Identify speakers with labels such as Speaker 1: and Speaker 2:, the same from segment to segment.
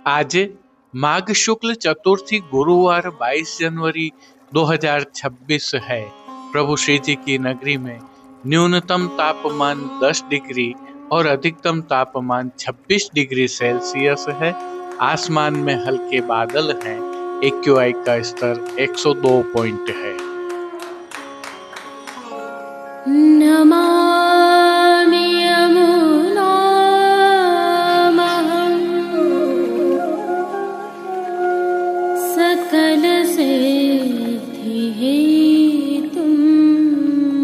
Speaker 1: आज माघ शुक्ल चतुर्थी गुरुवार 22 जनवरी 2026 है। प्रभु श्री जी की नगरी में न्यूनतम तापमान 10 डिग्री और अधिकतम तापमान 26 डिग्री सेल्सियस है। आसमान में हल्के बादल हैं। एक्यूआई का स्तर 102 पॉइंट है।
Speaker 2: नमामि यमुनामहं सकलसिद्धिहेतुं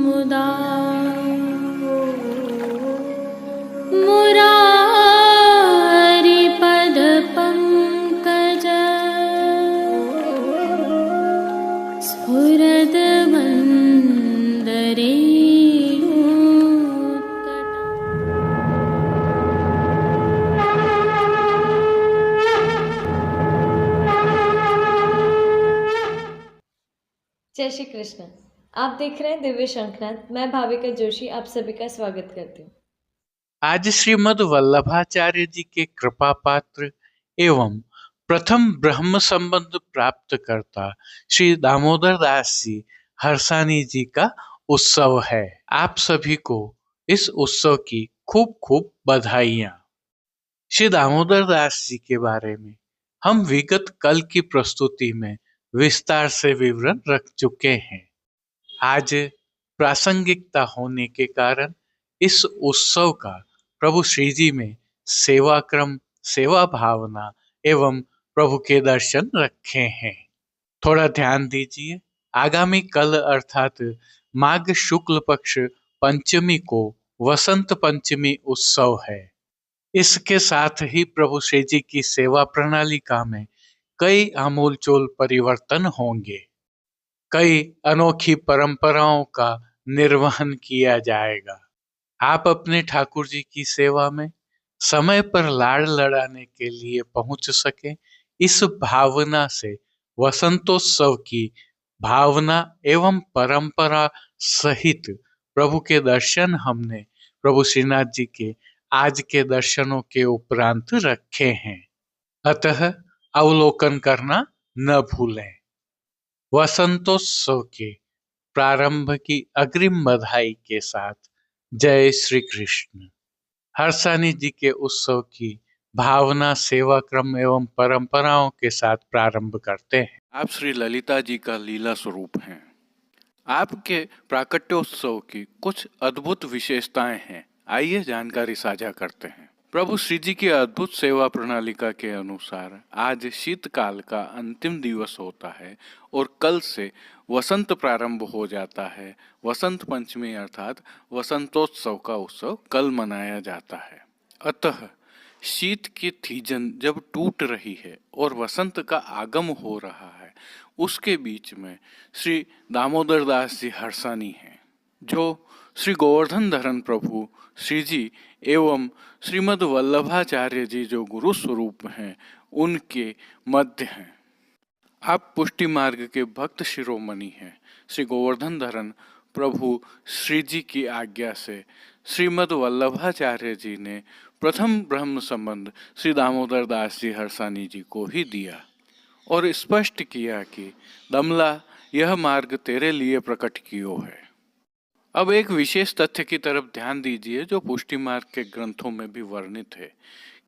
Speaker 2: मुदा मुरारिपदपङ्कज स्फुरद्वन्दरे
Speaker 3: जय श्री कृष्ण। आप देख रहे हैं दिव्य शंखनाद। मैं भाविका जोशी आप सभी का स्वागत करती हूँ।
Speaker 1: आज श्रीमद् वल्लभाचार्य जी के कृपा पात्र एवं प्रथम ब्रह्म संबंध प्राप्त करता श्री दामोदर दास जी हर्षानी जी का उत्सव है। आप सभी को इस उत्सव की खूब खूब बधाइयाँ। श्री दामोदर दास जी के बारे में हम विगत कल की प्रस्तुति में विस्तार से विवरण रख चुके हैं। आज प्रासंगिकता होने के कारण इस उत्सव का प्रभु श्री जी में सेवा क्रम, सेवा भावना एवं प्रभु के दर्शन रखे हैं। थोड़ा ध्यान दीजिए। आगामी कल अर्थात माघ शुक्ल पक्ष पंचमी को वसंत पंचमी उत्सव है। इसके साथ ही प्रभु श्री जी की सेवा प्रणालिका में कई आमूलचूल परिवर्तन होंगे। कई अनोखी परंपराओं का निर्वहन किया जाएगा। आप अपने ठाकुर जी की सेवा में समय पर लाड़ लड़ाने के लिए पहुंच सके, इस भावना से वसंतोत्सव की भावना एवं परंपरा सहित प्रभु के दर्शन हमने प्रभु श्रीनाथ जी के आज के दर्शनों के उपरांत रखे हैं। अतः अवलोकन करना न भूलें। वसंतोत्सव के प्रारंभ की अग्रिम बधाई के साथ जय श्री कृष्ण। हर्षानी जी के उत्सव की भावना, सेवा क्रम एवं परंपराओं के साथ प्रारंभ करते हैं।
Speaker 4: आप श्री ललिता जी का लीला स्वरूप हैं। आपके प्राकट्योत्सव की कुछ अद्भुत विशेषताएं हैं। आइए जानकारी साझा करते हैं। प्रभु श्री जी की अद्भुत सेवा प्रणालिका के अनुसार आज शीतकाल का अंतिम दिवस होता है और कल से वसंत प्रारंभ हो जाता है। वसंत पंचमी अर्थात वसंतोत्सव का उत्सव कल मनाया जाता है। अतः शीत की थीजन जब टूट रही है और वसंत का आगम हो रहा है, उसके बीच में श्री दामोदर दास जी हर्षानी हैं, जो श्री गोवर्धन धरन प्रभु श्री जी एवं श्रीमद् वल्लभाचार्य जी जो गुरु स्वरूप हैं, उनके मध्य हैं। आप पुष्टि मार्ग के भक्त शिरोमणि हैं। श्री गोवर्धन धरन प्रभु श्री जी की आज्ञा से श्रीमद् वल्लभाचार्य जी ने प्रथम ब्रह्म संबंध श्री दामोदर दास जी हर्षानी जी को ही दिया और स्पष्ट किया कि दमला यह मार्ग तेरे लिए प्रकट कियो है। अब एक विशेष तथ्य की तरफ ध्यान दीजिए जो पुष्टि मार्ग के ग्रंथों में भी वर्णित है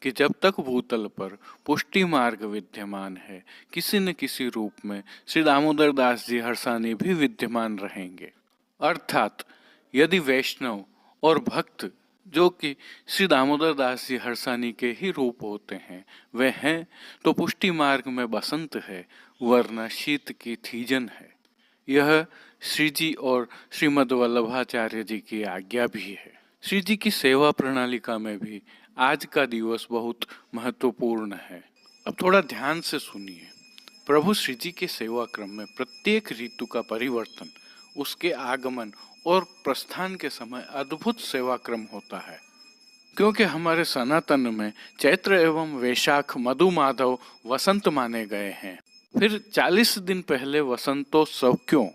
Speaker 4: कि जब तक भूतल पर पुष्टि मार्ग विद्यमान है, किसी न किसी रूप में श्री दामोदर दास जी हर्षानी भी विद्यमान रहेंगे। अर्थात यदि वैष्णव और भक्त जो कि श्री दामोदर दास जी हर्षानी के ही रूप होते हैं, वे हैं तो पुष्टि मार्ग में बसंत है, वरना शीत की थीजन है। यह श्री जी और श्रीमद् वल्लभाचार्य जी की आज्ञा भी है। श्री जी की सेवा प्रणालिका में भी आज का दिवस बहुत महत्वपूर्ण है। अब थोड़ा ध्यान से सुनिए। प्रभु श्री जी के सेवा क्रम में प्रत्येक ऋतु का परिवर्तन, उसके आगमन और प्रस्थान के समय अद्भुत सेवा क्रम होता है। क्योंकि हमारे सनातन में चैत्र एवं वैशाख मधु माधव वसंत माने गए हैं, फिर 40 दिन पहले वसंतोत्सव क्यों?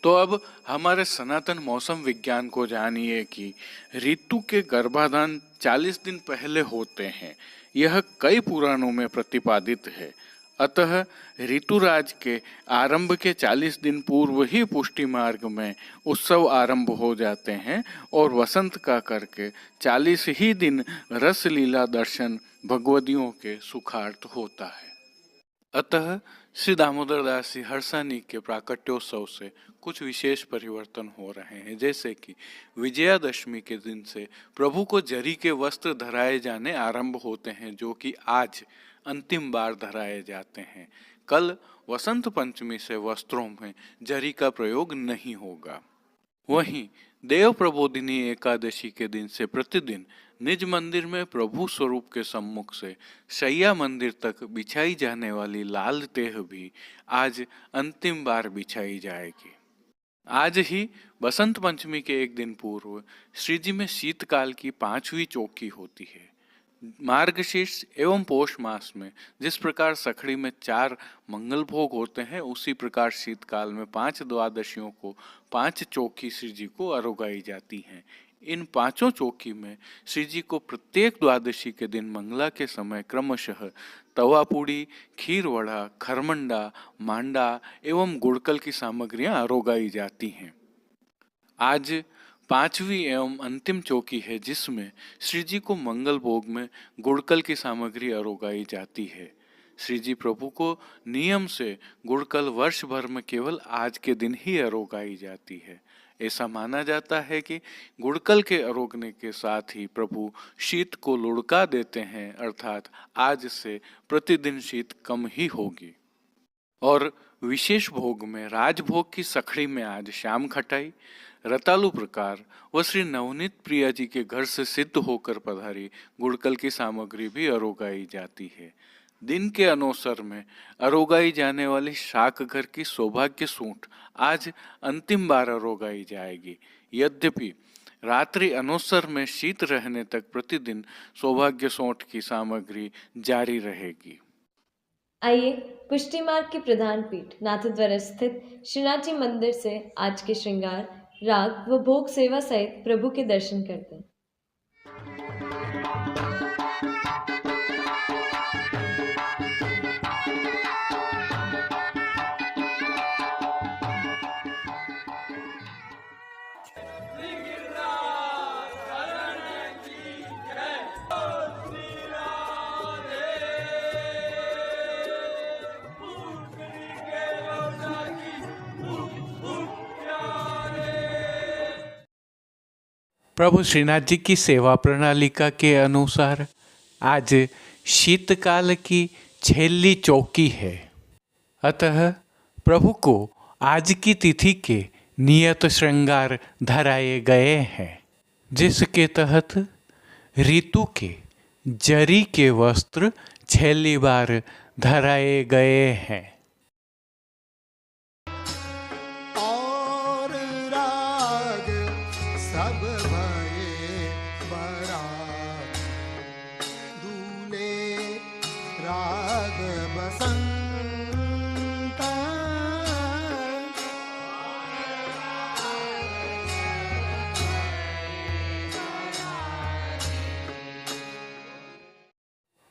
Speaker 4: तो अब हमारे सनातन मौसम विज्ञान को जानिए कि ऋतु के गर्भाधान 40 दिन पहले होते हैं। यह कई पुराणों में प्रतिपादित है। अतः ऋतुराज के आरंभ के 40 दिन पूर्व ही पुष्टि मार्ग में उत्सव आरंभ हो जाते हैं और वसंत का करके 40 ही दिन रस लीला दर्शन भगवदियों के सुखार्थ होता है। अतः श्री दामोदर दास जी हर्षानी के प्राकट्योत्सव से कुछ विशेष परिवर्तन हो रहे हैं, जैसे कि विजयादशमी के दिन से प्रभु को जरी के वस्त्र धराए जाने आरंभ होते हैं, जो कि आज अंतिम बार धराए जाते हैं। कल वसंत पंचमी से वस्त्रों में जरी का प्रयोग नहीं होगा। वहीं देव प्रबोधिनी एकादशी के दिन से प्रतिदिन निज मंदिर में प्रभु स्वरूप के सम्मुख से शैया मंदिर तक बिछाई जाने वाली लाल तेह भी आज अंतिम बार बिछाई जाएगी। आज ही बसंत पंचमी के एक दिन पूर्व श्रीजी में शीतकाल की 5वीं चौकी होती है। मार्गशीर्ष एवं पौष मास में जिस प्रकार सखड़ी में 4 मंगल भोग होते हैं, उसी प्रकार शीतकाल में 5 द्वादशियों को 5 चौकी श्री जी को अरोगाई जाती हैं। इन 5 चौकी में श्री जी को प्रत्येक द्वादशी के दिन मंगला के समय क्रमशः तवा पूड़ी, खीर वड़ा, खरमंडा, मांडा एवं गुड़कल की सामग्रियां अरोगाई जाती हैं। आज 5वीं एवं अंतिम चौकी है, जिसमें श्री जी को मंगल भोग में गुड़कल की सामग्री अरोगाई जाती है। श्री जी प्रभु को नियम से गुड़कल वर्ष भर में केवल आज के दिन ही अरोगाई जाती है। ऐसा माना जाता है कि गुड़कल के अरोगने के साथ ही प्रभु शीत को लुढ़का देते हैं, अर्थात आज से प्रतिदिन शीत कम ही होगी। और विशेष भोग में राजभोग की सखड़ी में आज शाम खटाई, रतालू प्रकार व श्री नवनीत प्रिया जी के घर से सिद्ध होकर पधारी गुड़कल की सामग्री भी अरोगाई जाती है। दिन के अनोसर में अरोगाई जाने वाली शाक घर की सौभाग्य सूंठ आज अंतिम बार अरोगाई जाएगी। यद्यपि रात्रि अनोसर में शीत रहने तक प्रतिदिन सौभाग्य सूंठ की सामग्री जारी रहेगी।
Speaker 3: आइए पुष्टि मार्ग की प्रधान पीठ नाथद्वारा स्थित श्रीनाथ जी मंदिर से आज के श्रृंगार, राग व भोग सेवा सहित प्रभु के दर्शन करते हैं।
Speaker 1: प्रभु श्रीनाथ जी की सेवा प्रणालिका के अनुसार आज शीतकाल की 6ली चौकी है। अतः प्रभु को आज की तिथि के नियत श्रृंगार धराए गए हैं, जिसके तहत ऋतु के जरी के वस्त्र 6ली बार धराए गए हैं।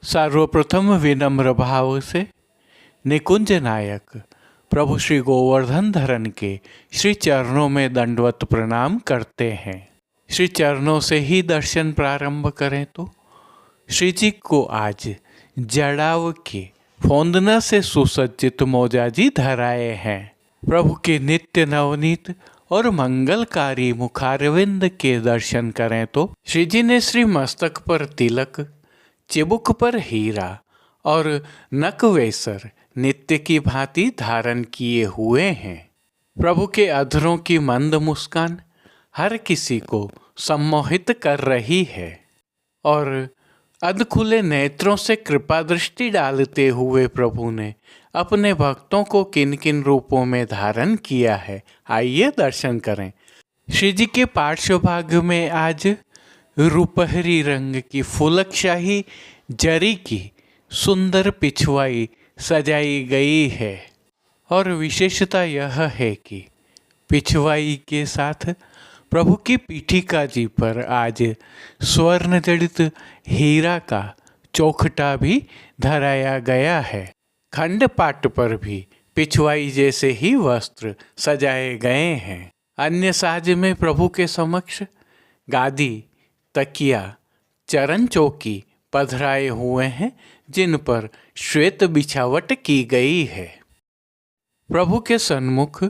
Speaker 1: सर्वप्रथम विनम्र भाव से निकुंज नायक प्रभु श्री गोवर्धन धरन के श्री चरणों में दंडवत प्रणाम करते हैं। श्री चरणों से ही दर्शन प्रारंभ करें तो श्री जी को आज जड़ाव के फोंदना से सुसज्जित मोजाजी धराए हैं। प्रभु के नित्य नवनीत और मंगलकारी मुखारविंद के दर्शन करें तो श्री जी ने श्री मस्तक पर तिलक, चिबुक पर हीरा और नकवेसर नित्य की भांति धारण किए हुए हैं। प्रभु के अधरों की मंद मुस्कान हर किसी को सम्मोहित कर रही है और अधखुले नेत्रों से कृपा दृष्टि डालते हुए प्रभु ने अपने भक्तों को किन किन रूपों में धारण किया है, आइए दर्शन करें। श्री जी के पार्श्वभाग में आज रुपहरी रंग की फुलकशाही जरी की सुंदर पिछवाई सजाई गई है और विशेषता यह है कि पिछवाई के साथ प्रभु की पीठिका जी पर आज स्वर्ण जड़ित हीरा का चौखटा भी धराया गया है। खंड पाट पर भी पिछवाई जैसे ही वस्त्र सजाए गए हैं। अन्य साज में प्रभु के समक्ष गादी, तकिया, चरण चौकी पधराए हुए हैं, जिन पर श्वेत बिछावट की गई है। प्रभु के सन्मुख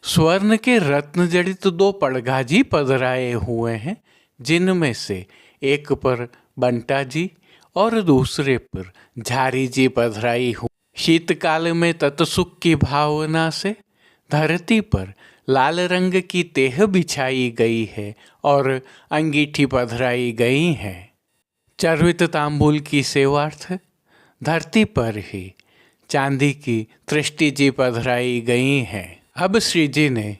Speaker 1: स्वर्ण के रत्न जड़ित 2 पड़गाजी पधराए हुए हैं, जिनमें से एक पर बंटा जी और दूसरे पर झारी जी पधराई हुई। शीतकाल में तत्सुख की भावना से धरती पर लाल रंग की तेह बिछाई गई है और अंगीठी पधराई गई है। चर्वित तांबूल की सेवार्थ धरती पर ही चांदी की तृष्टि जी पधराई गई हैं। अब श्री जी ने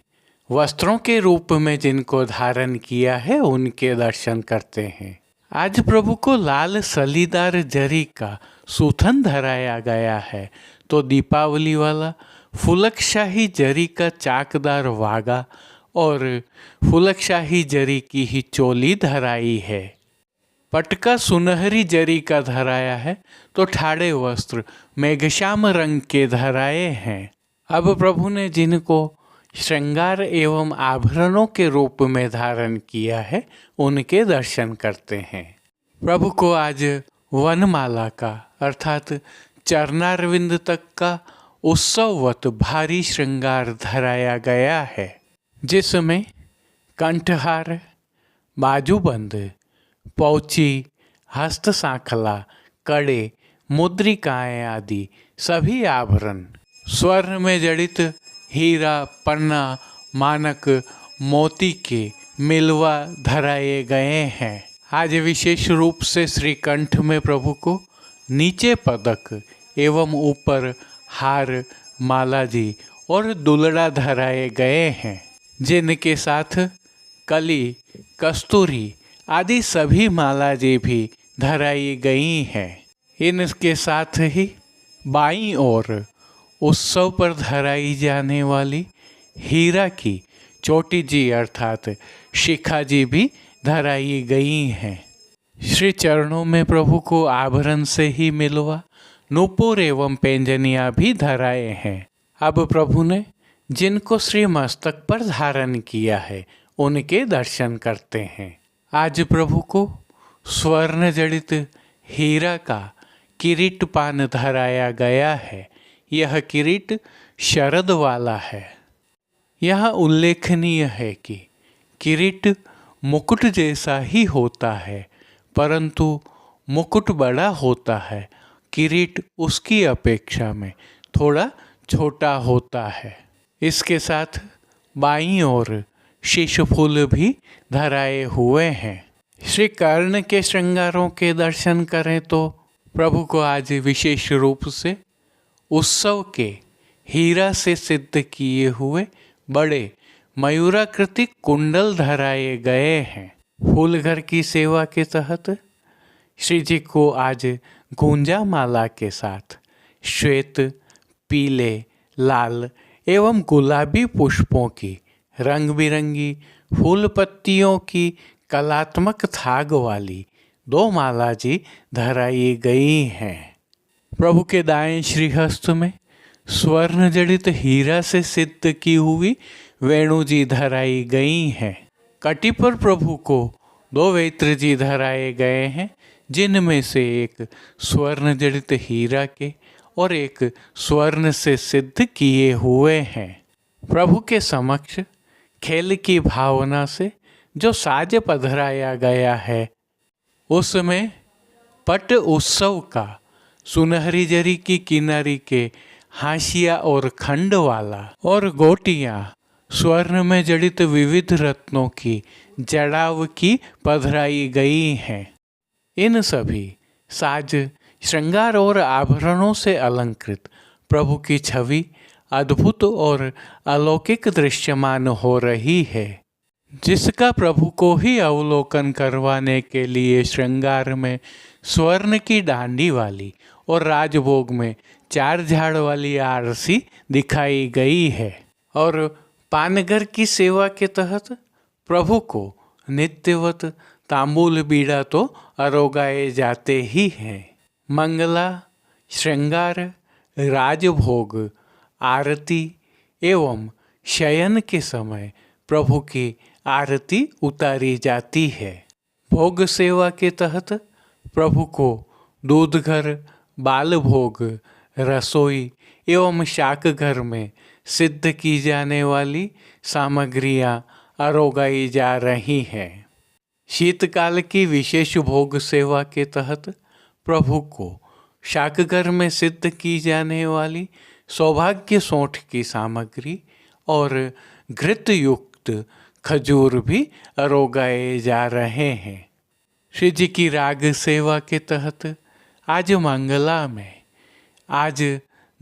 Speaker 1: वस्त्रों के रूप में जिनको धारण किया है उनके दर्शन करते हैं। आज प्रभु को लाल सलीदार जरी का सूथन धराया गया है, तो दीपावली वाला फुलकशाही जरी का चाकदार वागा और फुलकशाही जरी की ही चोली धराई है। पटका सुनहरी जरी का धराया है, तो ठाड़े वस्त्र मेघश्याम रंग के धराए हैं। अब प्रभु ने जिनको श्रृंगार एवं आभरणों के रूप में धारण किया है उनके दर्शन करते हैं। प्रभु को आज वनमाला का अर्थात चरणारविंद तक का उत्सववत भारी श्रृंगार धराया गया है, जिसमें कंठहार, बाजूबंद, पौची, हस्त सांखला, कड़े, मुद्रिकाएं आदि सभी आभरण, स्वर्ण में जड़ित हीरा, पन्ना, मानक, मोती के मिलवा धराए गए हैं। आज विशेष रूप से श्रीकंठ में प्रभु को नीचे पदक एवं ऊपर हार, माला जी और दुलड़ा धराए गए हैं, जिनके साथ कली, कस्तूरी आदि सभी माला जी भी धराई गई हैं। इनके साथ ही बाईं ओर उत्सव पर धराई जाने वाली हीरा की चोटी जी अर्थात शिखा जी भी धराई गई हैं। श्री चरणों में प्रभु को आभरण से ही मिलवा, नूपुर एवं पेंजनिया भी धराए हैं। अब प्रभु ने जिनको श्री मस्तक पर धारण किया है उनके दर्शन करते हैं। आज प्रभु को स्वर्ण जड़ित हीरा का किरीट पान धराया गया है। यह किरीट शरद वाला है। यह उल्लेखनीय है कि किरीट मुकुट जैसा ही होता है, परंतु मुकुट बड़ा होता है, किरीट उसकी अपेक्षा में थोड़ा छोटा होता है। इसके साथ बाईं ओर शीशफूल भी धराए हुए हैं। श्री कर्ण के श्रृंगारों के दर्शन करें तो प्रभु को आज विशेष रूप से उत्सव के हीरा से सिद्ध किए हुए बड़े मयूराकृति कुंडल धराए गए हैं। फूलघर की सेवा के तहत श्री जी को आज गुंजा माला के साथ श्वेत, पीले, लाल एवं गुलाबी पुष्पों की रंग बिरंगी फूल पत्तियों की कलात्मक थाग वाली 2 माला जी धराई गई हैं। प्रभु के दाएं श्रीहस्त में स्वर्ण जड़ित हीरा से सिद्ध की हुई वेणु जी धराई गई हैं। कटी पर प्रभु को 2 वेत्र जी धराए गए हैं, जिनमें से एक स्वर्ण जड़ित हीरा के और एक स्वर्ण से सिद्ध किए हुए हैं। प्रभु के समक्ष खेल की भावना से जो साज पधराया गया है उसमें पट उत्सव का सुनहरी जरी की किनारी के हाशिया और खंड वाला और गोटियां स्वर्ण में जड़ित विविध रत्नों की जड़ाव की पधराई गई हैं। इन सभी साज, श्रृंगार और आभरणों से अलंकृत प्रभु की छवि अद्भुत और अलौकिक दृश्यमान हो रही है, जिसका प्रभु को ही अवलोकन करवाने के लिए श्रृंगार में स्वर्ण की डांडी वाली और राजभोग में 4 झाड़ वाली आरसी दिखाई गई है। और पानघर की सेवा के तहत प्रभु को नित्यवत तांबूल बीड़ा तो अरोगाए जाते ही हैं। मंगला, श्रृंगार, राजभोग, आरती एवं शयन के समय प्रभु की आरती उतारी जाती है। भोग सेवा के तहत प्रभु को दूध घर, बाल भोग, रसोई एवं शाक घर में सिद्ध की जाने वाली सामग्रियां अरोगाई जा रही हैं। शीतकाल की विशेष भोग सेवा के तहत प्रभु को शाकघर में सिद्ध की जाने वाली सौभाग्य सोंठ की सामग्री और घृत युक्त खजूर भी अरोगाए जा रहे हैं। श्री जी की राग सेवा के तहत आज मंगला में आज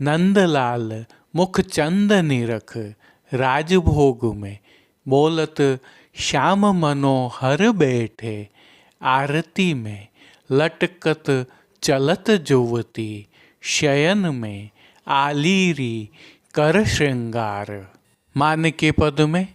Speaker 1: नंदलाल मुख चंद निरख राजभोग में बोलत श्याम मनोहर बैठे, आरती में लटकत चलत जुवती, शयन में आलीरी कर श्रृंगार। मान के पद में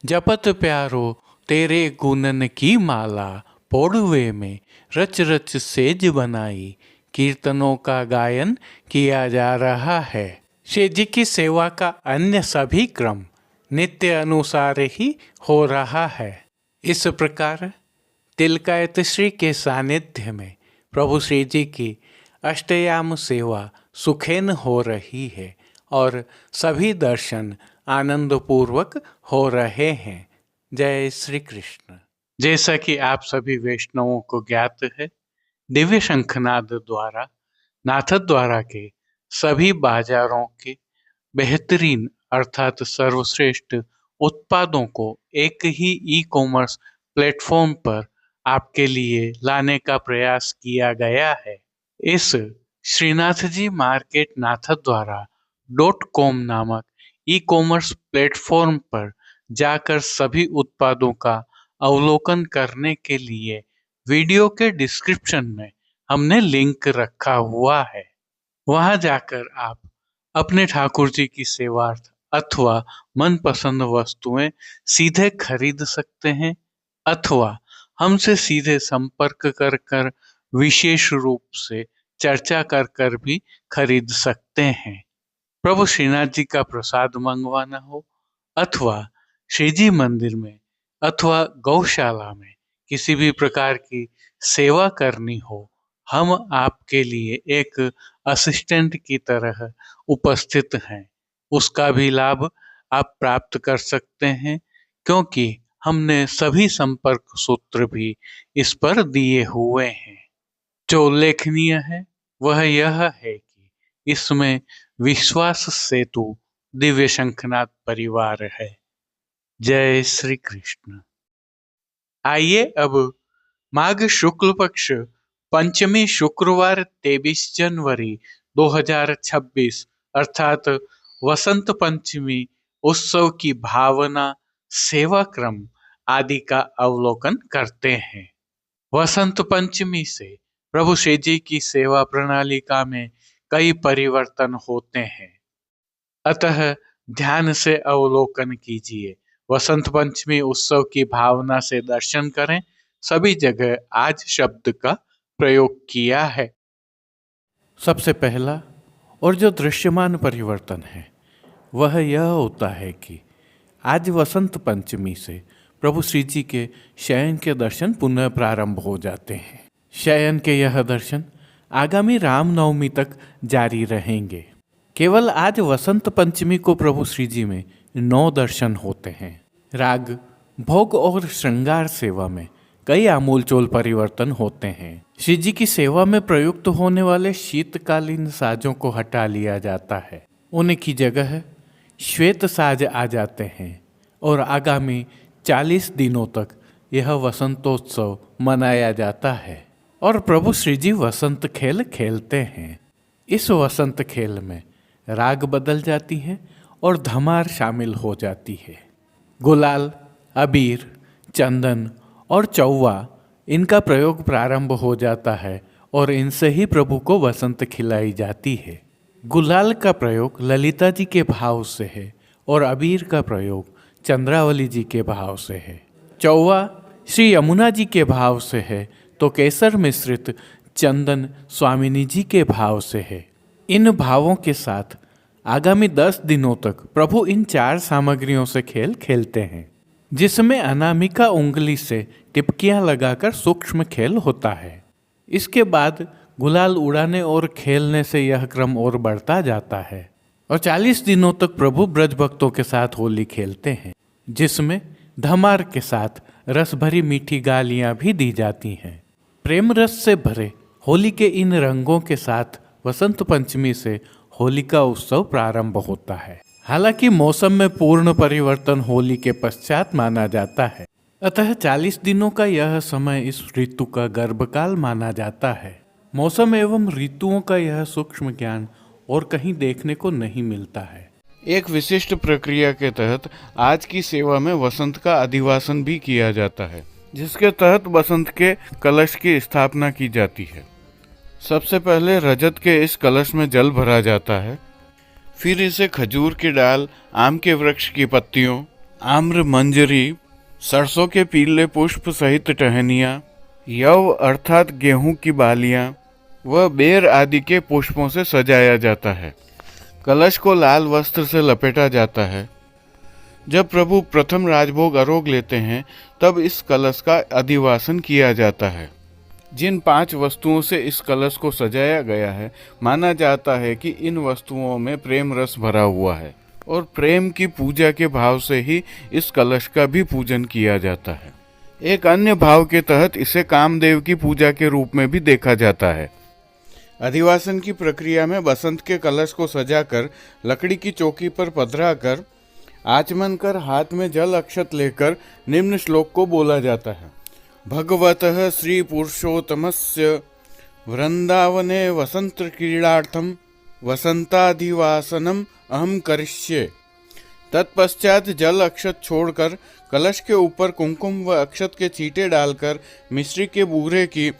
Speaker 1: जपत प्यारो तेरे गुणन की माला, पोड़वे में रच रच सेज बनाई, कीर्तनों का गायन किया जा रहा है। श्री जी की सेवा का अन्य सभी क्रम नित्य अनुसार ही हो रहा है। इस प्रकार तिलकायत श्री के सानिध्य में प्रभु श्री जी की अष्टयाम सेवा सुखेन हो रही है और सभी दर्शन आनंदपूर्वक हो रहे हैं। जय श्री कृष्ण। जैसा कि आप सभी वैष्णवों को ज्ञात है, दिव्य शंखनाद द्वारा नाथद्वारा के सभी बाजारों के बेहतरीन अर्थात सर्वश्रेष्ठ उत्पादों को एक ही ई कॉमर्स प्लेटफॉर्म पर आपके लिए लाने का प्रयास किया गया है। इस श्रीनाथ जी मार्केट नाथद्वारा .com नामक ई कॉमर्स प्लेटफॉर्म पर जाकर सभी उत्पादों का अवलोकन करने के लिए वीडियो के डिस्क्रिप्शन में हमने लिंक रखा हुआ है। वहां जाकर आप अपने ठाकुर जी की सेवार्थ अथवा मनपसंद वस्तुएं सीधे खरीद सकते हैं अथवा हमसे सीधे संपर्क कर कर विशेष रूप से चर्चा कर कर भी खरीद सकते हैं। प्रभु श्रीनाथ जी का प्रसाद मंगवाना हो अथवा श्री जी मंदिर में अथवा गौशाला में किसी भी प्रकार की सेवा करनी हो, हम आपके लिए एक असिस्टेंट की तरह उपस्थित हैं। उसका भी लाभ आप प्राप्त कर सकते हैं, क्योंकि हमने सभी संपर्क सूत्र भी इस पर दिए हुए हैं। जो उल्लेखनीय है वह यह है कि इसमें विश्वास सेतु दिव्य शंखनाथ परिवार है। जय श्री कृष्ण। आइए अब माघ शुक्ल पक्ष पंचमी शुक्रवार 23 जनवरी 2026 अर्थात वसंत पंचमी उत्सव की भावना, सेवा क्रम आदि का अवलोकन करते हैं। वसंत पंचमी से प्रभु श्री जी की सेवा प्रणालिका में कई परिवर्तन होते हैं, अतः ध्यान से अवलोकन कीजिए। वसंत पंचमी उत्सव की भावना से दर्शन करें। सभी जगह आज शब्द का प्रयोग किया है। सबसे पहला और जो दृश्यमान परिवर्तन है वह यह होता है कि आज वसंत पंचमी से प्रभु श्री जी के शयन के दर्शन पुनः प्रारंभ हो जाते हैं। शयन के यह दर्शन आगामी रामनवमी तक जारी रहेंगे। केवल आज वसंत पंचमी को प्रभु श्री जी में 9 दर्शन होते हैं। राग, भोग और श्रृंगार सेवा में कई आमूलचूल परिवर्तन होते हैं। श्री जी की सेवा में प्रयुक्त होने वाले शीतकालीन साजों को हटा लिया जाता है। उनकी जगह श्वेत साज आ जाते हैं और आगामी 40 दिनों तक यह वसंतोत्सव मनाया जाता है और प्रभु श्री जी वसंत खेल खेलते हैं। इस वसंत खेल में राग बदल जाती है और धमार शामिल हो जाती है। गुलाल, अबीर, चंदन और चौवा इनका प्रयोग प्रारंभ हो जाता है और इनसे ही प्रभु को वसंत खिलाई जाती है। गुलाल का प्रयोग ललिता जी के भाव से है और अबीर का प्रयोग चंद्रावली जी के भाव से है। चौवा श्री यमुना जी के भाव से है तो केसर मिश्रित चंदन स्वामिनी जी के भाव से है। इन भावों के साथ आगामी 10 दिनों तक प्रभु इन 4 सामग्रियों से खेल खेलते हैं, जिसमें अनामिका उंगली से टिपकियां लगाकर सूक्ष्म खेल होता है। इसके बाद गुलाल उड़ाने और खेलने से यह क्रम और बढ़ता जाता है और 40 दिनों तक प्रभु ब्रज भक्तों के साथ होली खेलते हैं, जिसमें धमार के साथ रस भरी मीठी गालियां भी दी जाती हैं। प्रेम रस से भरे होली के इन रंगों के साथ वसंत पंचमी से होली का उत्सव प्रारंभ होता है। हालांकि मौसम में पूर्ण परिवर्तन होली के पश्चात माना जाता है, अतः 40 दिनों का यह समय इस ऋतु का गर्भकाल माना जाता है। मौसम एवं ऋतुओं का यह सूक्ष्म ज्ञान और कहीं देखने को नहीं मिलता है।
Speaker 5: एक विशिष्ट प्रक्रिया के तहत आज की सेवा में वसंत का अधिवासन भी किया जाता है, जिसके तहत वसंत के कलश की स्थापना की जाती है। सबसे पहले रजत के इस कलश में जल भरा जाता है, फिर इसे खजूर की डाल, आम के वृक्ष की पत्तियों, आम्र मंजरी, सरसों के पीले पुष्प सहित टहनियाँ, यव अर्थात गेहूं की बालियां व बेर आदि के पुष्पों से सजाया जाता है। कलश को लाल वस्त्र से लपेटा जाता है। जब प्रभु प्रथम राजभोग आरोग लेते हैं तब इस कलश का अधिवासन किया जाता है। जिन 5 वस्तुओं से इस कलश को सजाया गया है, माना जाता है कि इन वस्तुओं में प्रेम रस भरा हुआ है और प्रेम की पूजा के भाव से ही इस कलश का भी पूजन किया जाता है। एक अन्य भाव के तहत इसे कामदेव की पूजा के रूप में भी देखा जाता है। अधिवासन की प्रक्रिया में बसंत के कलश को सजाकर लकड़ी की चौकी पर पधरा कर आचमन कर हाथ में जल अक्षत लेकर निम्न श्लोक को बोला जाता है। भगवतः श्री पुरुषोत्तमस्य वृंदावने वसंत क्रीडार्थम वसंताधिवासनम अहम करिष्ये। तत्पश्चात जल अक्षत छोड़कर कलश के ऊपर कुमकुम व अक्षत के छींटे डालकर मिश्री के बूरे की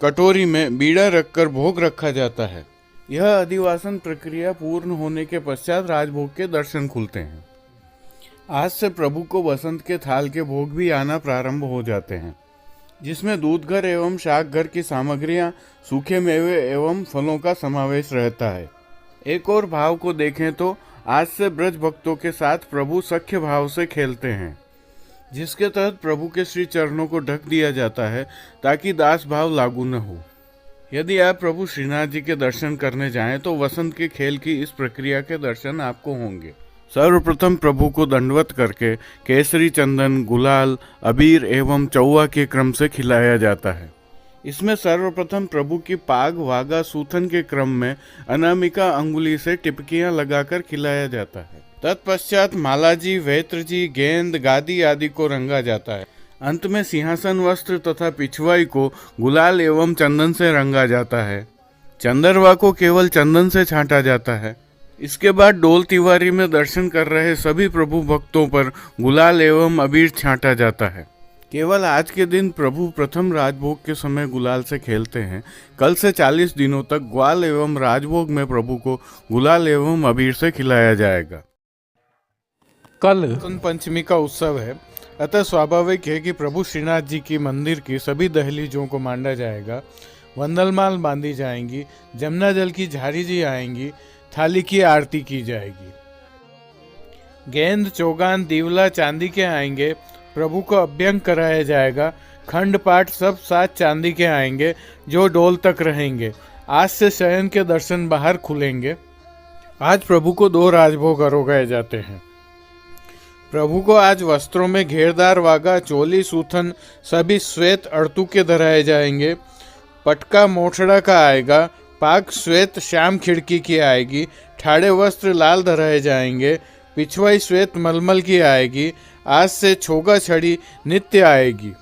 Speaker 5: कटोरी में बीड़ा रखकर भोग रखा जाता है। यह अधिवासन प्रक्रिया पूर्ण होने के पश्चात राजभोग के दर्शन खुलते हैं। आज से प्रभु को बसंत के थाल के भोग भी आना प्रारंभ हो जाते हैं, जिसमें दूध घर एवं शाक घर की सामग्रियां, सूखे मेवे एवं फलों का समावेश रहता है। एक और भाव को देखें तो आज से ब्रज भक्तों के साथ प्रभु सख्य भाव से खेलते हैं, जिसके तहत प्रभु के श्री चरणों को ढक दिया जाता है ताकि दास भाव लागू न हो। यदि आप प्रभु श्रीनाथ जी के दर्शन करने जाएं तो वसंत के खेल की इस प्रक्रिया के दर्शन आपको होंगे। सर्वप्रथम प्रभु को दंडवत करके केसरी, चंदन, गुलाल, अबीर एवं चौवा के क्रम से खिलाया जाता है। इसमें सर्वप्रथम प्रभु की पाग, वागा, सूथन के क्रम में अनामिका अंगुली से टिपकियां लगाकर खिलाया जाता है। तत्पश्चात मालाजी, वेत्रजी, गेंद, गादी आदि को रंगा जाता है। अंत में सिंहासन वस्त्र तथा पिछवाई को गुलाल एवं चंदन से रंगा जाता है। चंदरवा को केवल चंदन से छांटा जाता है। इसके बाद डोल तिवारी में दर्शन कर रहे सभी प्रभु भक्तों पर गुलाल एवं अबीर छांटा जाता है। केवल आज के दिन प्रभु प्रथम राजभोग के समय गुलाल से खेलते हैं। कल से 40 दिनों तक ग्वाल एवं राजभोग में प्रभु को गुलाल एवं अबीर से खिलाया जाएगा।
Speaker 1: कल
Speaker 5: वसंत पंचमी का उत्सव है, अतः स्वाभाविक है कि प्रभु श्रीनाथ जी की मंदिर की सभी दहलीजों को मांडा जाएगा, वंदलमाल बांधी जाएंगी, जमुना जल की झारी जी आएंगी, थाली की आरती की जाएगी। गेंद, चौगान, दीवला चांदी के आएंगे, प्रभु को अभ्यंग कराया जाएगा। खंड पाठ सब 7 चांदी के आएंगे जो डोल तक रहेंगे। आज से शयन के दर्शन बाहर खुलेंगे। आज प्रभु को 2 राजभोग आरोगाए जाते हैं। प्रभु को आज वस्त्रों में घेरदार वागा, चोली, सूथन सभी श्वेत अड़तू के धराए जाएंगे। पटका मोठड़ा का आएगा, पाग श्वेत श्याम खिड़की की आएगी, ठाड़े वस्त्र लाल धराए जाएंगे, पिछवाई श्वेत मलमल की आएगी। आज से छोगा छड़ी नित्य आएगी।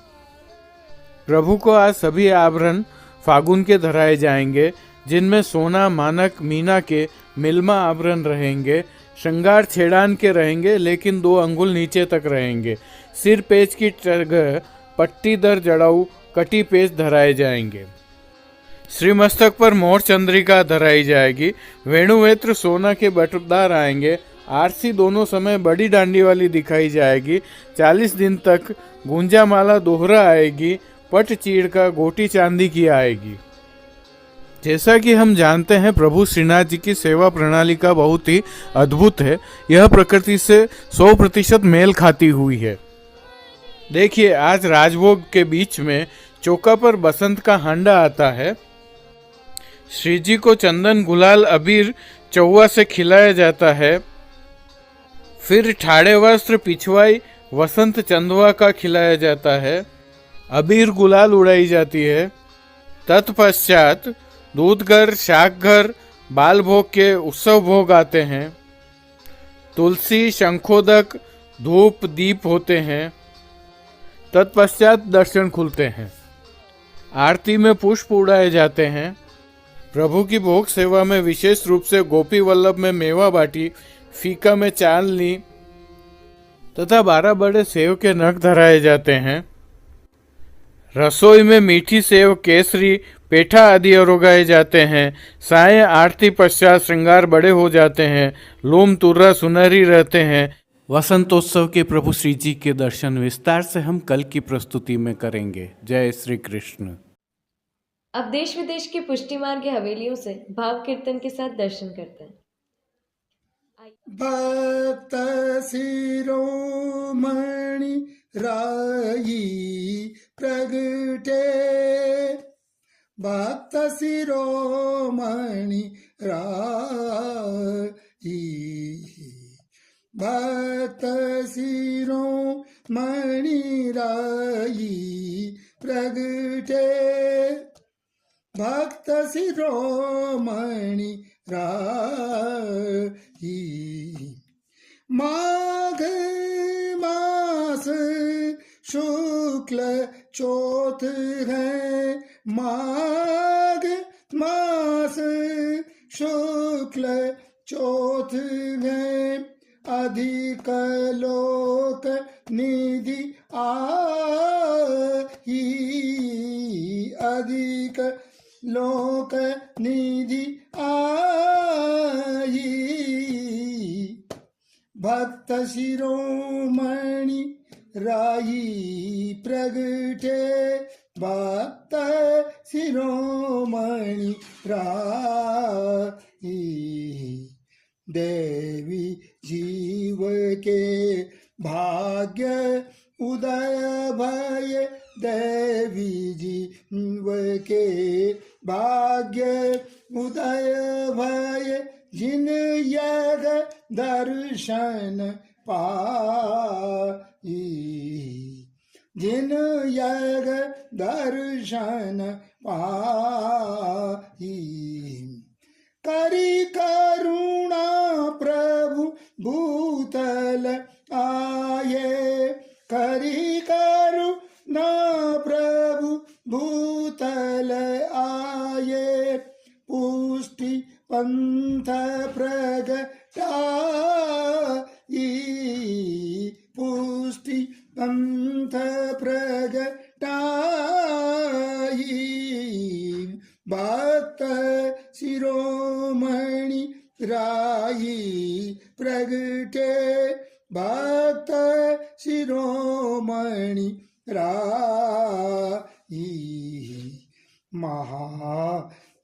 Speaker 5: प्रभु को आज सभी आभरण फागुन के धराए जाएंगे, जिनमें सोना, मानक, मीना के मिलमा आभरण रहेंगे। श्रृंगार छेड़ान के रहेंगे, लेकिन 2 अंगुल नीचे तक रहेंगे। सिर पेच की जगह पट्टी दर जड़ाऊ कटी पेच धराए जाएंगे। श्रीमस्तक पर मोर चंद्रिका धराई जाएगी। वेणुवेत्र सोना के बटुकदार आएंगे। आरसी दोनों समय बड़ी डांडी वाली दिखाई जाएगी। 40 दिन तक गुंजा माला दोहरा आएगी। पट चीड़ का गोटी चांदी की आएगी। जैसा कि हम जानते हैं, प्रभु श्रीनाथ जी की सेवा प्रणाली का बहुत ही अद्भुत है। यह प्रकृति से 100% मेल खाती हुई है। देखिए, आज राजभोग के बीच में चौका पर बसंत का हांडा आता है। श्री जी को चंदन, गुलाल, अबीर चौवा से खिलाया जाता है। फिर ठाड़े वस्त्र, पिछवाई, वसंत चंदवा का खिलाया जाता है। अबीर गुलाल उड़ाई जाती है। तत्पश्चात दूधघर, शाकघर, बाल भोग के उत्सव भोग आते हैं। तुलसी, शंखोदक, धूप, दीप होते हैं। तत्पश्चात दर्शन खुलते हैं। आरती में पुष्प उड़ाए जाते हैं। प्रभु की भोग सेवा में विशेष रूप से गोपी वल्लभ में मेवा बाटी, फीका में चालनी तथा 12 बड़े सेव के नग धराए जाते हैं। रसोई में मीठी सेव, केसरी, पेठा आदि और उगाए जाते हैं। सायं आरती पश्चात श्रृंगार बड़े हो जाते हैं। लोम तुर्रा सुनहरी रहते हैं। वसंतोत्सव के प्रभु श्री जी के दर्शन विस्तार से हम कल की प्रस्तुति में करेंगे। जय श्री कृष्ण।
Speaker 3: अब देश विदेश की पुष्टि मार्ग की हवेलियों से भाव कीर्तन के साथ दर्शन करते हैं।
Speaker 6: भक्त शिरोमणि राई प्रगटे, भक्त शिरोमणि राई, भक्त शिरोमणि राई प्रगटे, भक्त शिरोमणि राई। माघ मास शुक्ल चौथ है, माघ मास शुक्ल चौथ है, अधिक लोक निधि आई, अधिक लोक निधि आई। भक्त शिरोमणि राई प्रगटे, भक्त शिरोमणि राई। देवी जीव के भाग्य उदय भय, देवी जीव के भाग्य उदय भय, जिन यग दर्शन पाई, जिन यग दर्शन पाई। करी करुणा प्रभु भूतल आये, करी करुणा प्रभु भूतल आये, पुष्टि पंथ प्रगटाई, पुष्टि पंथ प्रगटाई। भक्त शिरोमणि राई प्रगटे, भक्त शिरोमणि राई। महा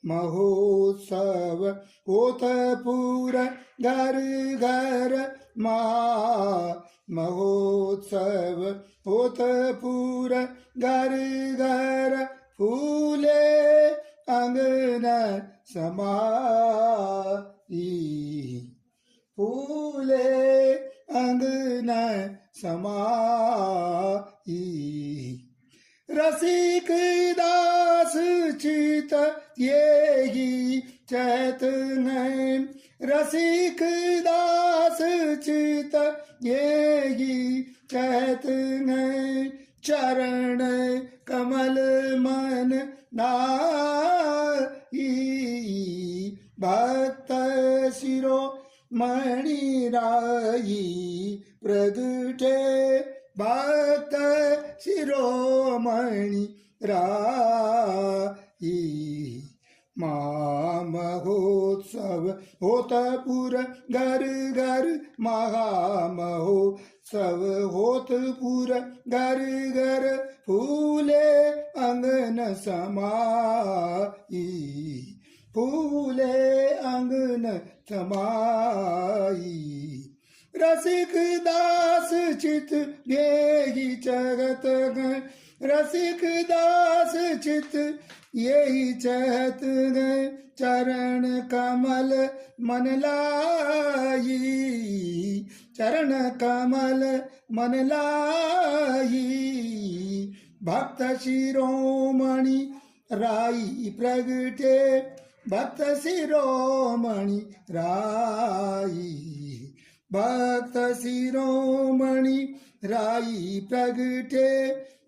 Speaker 6: महोत्सव होत पूरा घर घर, महोत्सव होत पूरा घर घर, फूले अंगन समाई, फूले अंगन समाई। रसिक दास चित येहि चैतन, रसिक दास चित येहि चैतन, चरण कमल मन नाई। भक्त शिरोमणि राई प्रगटे, भक्त शिरोमणि राई। महामहोत्सव होत पूर घर घर, महामहोत्सव होत पूर घर घर, फूले अंगन समाई, फूले अंगन समाई रसिक दास चित यही चहत गए रसिक दास चित यही चहत गए चरण कमल मन लाई चरण कमल मन लाई भक्त शिरोमणि राई प्रगटे भक्त शिरोमणि राई भक्त शिरोमणि राई प्रगटे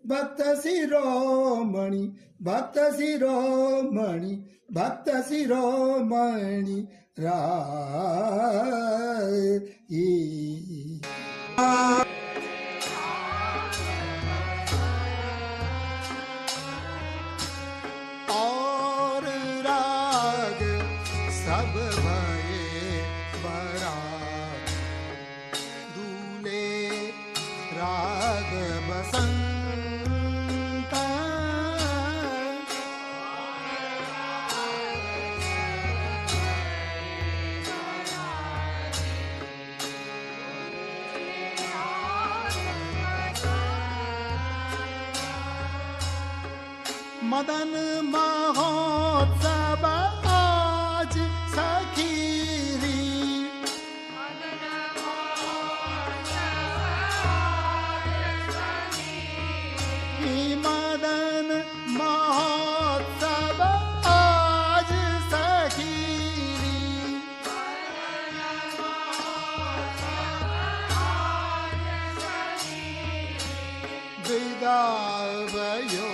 Speaker 6: भक्त शिरोमणि भक्त शिरोमणि भक्त शिरोमणि राई और राग सब भये बरा दूले राग बसंत मदन महोत्सव आज सखीरी मदन महोत्सव आज सखीरी विदा भयो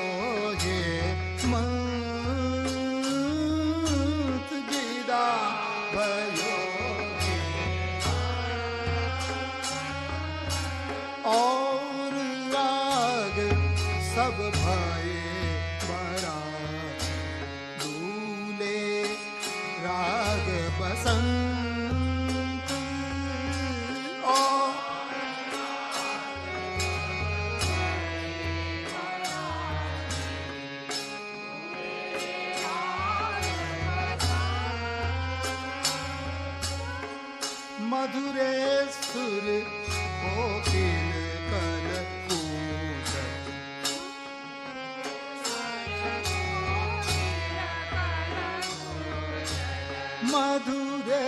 Speaker 6: और राग सब भये बरा दूले राग बसंत और मधुरे सुर कोकिल कल कूज मधुरे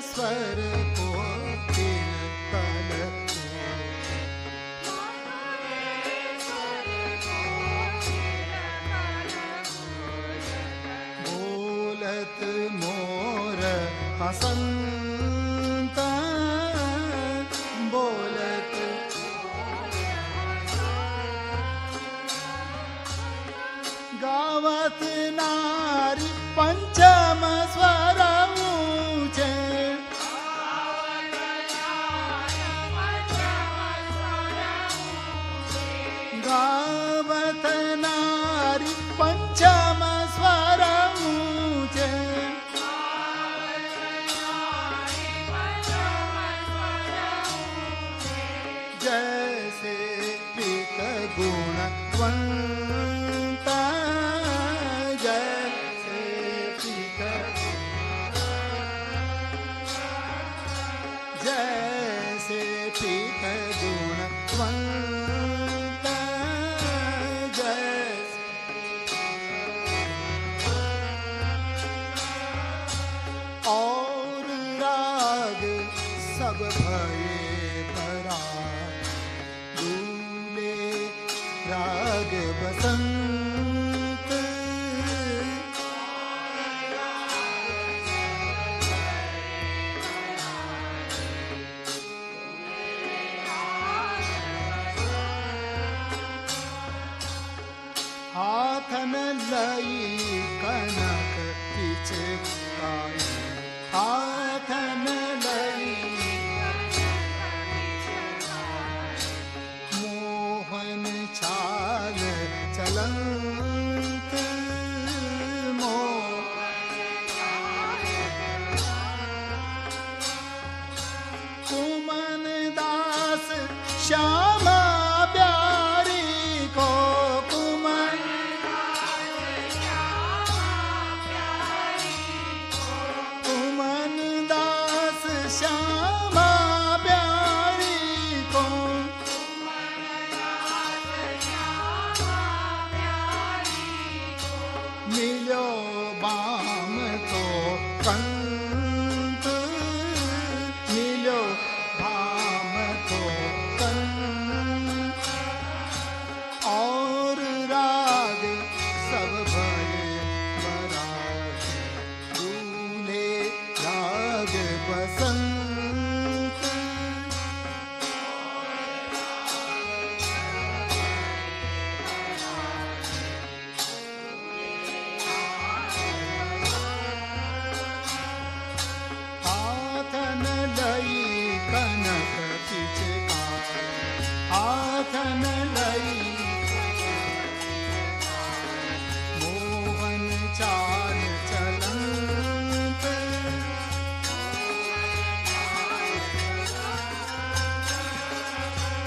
Speaker 6: स्वर कोकिल कल बोलत मोर हसंत बोलत गावत नारी पंचम स्वर ऊंचे गावत नारी पंचम स्वर ऊंचे जैसे पित गुणवंत जैसे पित जैसे पित गुणवंत जैसे और राग सब भये भरा दूले राग बसंत हाथ न लई कनक पिचकारी हाथ न लई मोहन छाल चलंत कुमन दास श्यामा प्यारी को कुमन श्यामा प्यारी को मिलो बाम तो कंत मिलो भाम तो कंत और राग सब भये बराग दूल्हे राग बसंत हाथ न लई कनक पिचकार हाथ न लई मोहन चाल चलंत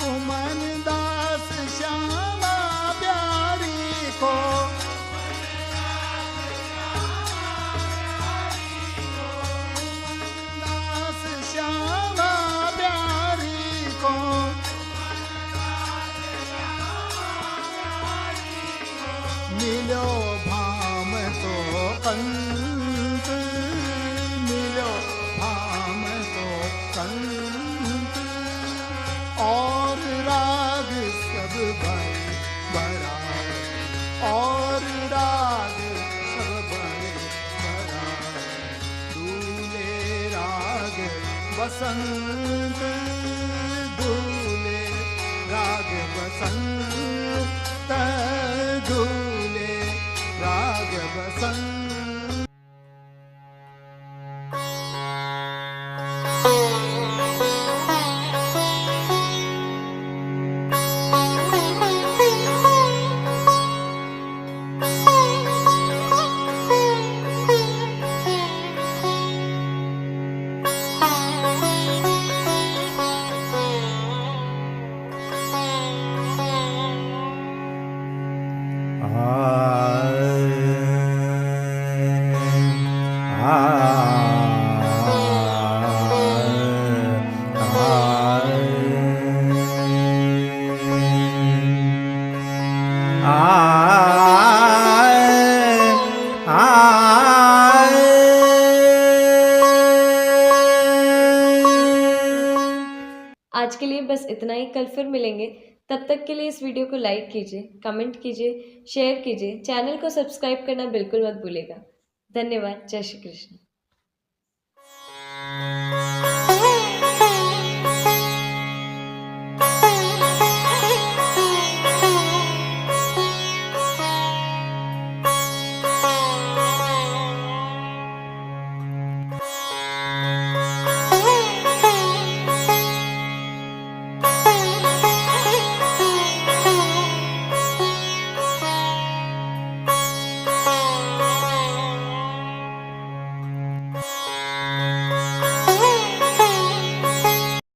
Speaker 6: उमन दास श्यामा प्यारी को दास श्यामा प्यारी को मिलो भाम तो कंत मिलो भाम तो कंत और राग सब भय बराग और राग सब भय बराग दूल्हे राग बसंत दूल्हे राग बसंत दूल्हे राग बसंत
Speaker 3: आज के लिए बस इतना ही। कल फिर मिलेंगे। तब तक के लिए इस वीडियो को लाइक कीजिए, कमेंट कीजिए, शेयर कीजिए, चैनल को सब्सक्राइब करना बिल्कुल मत भूलिएगा। धन्यवाद। जय श्री कृष्ण।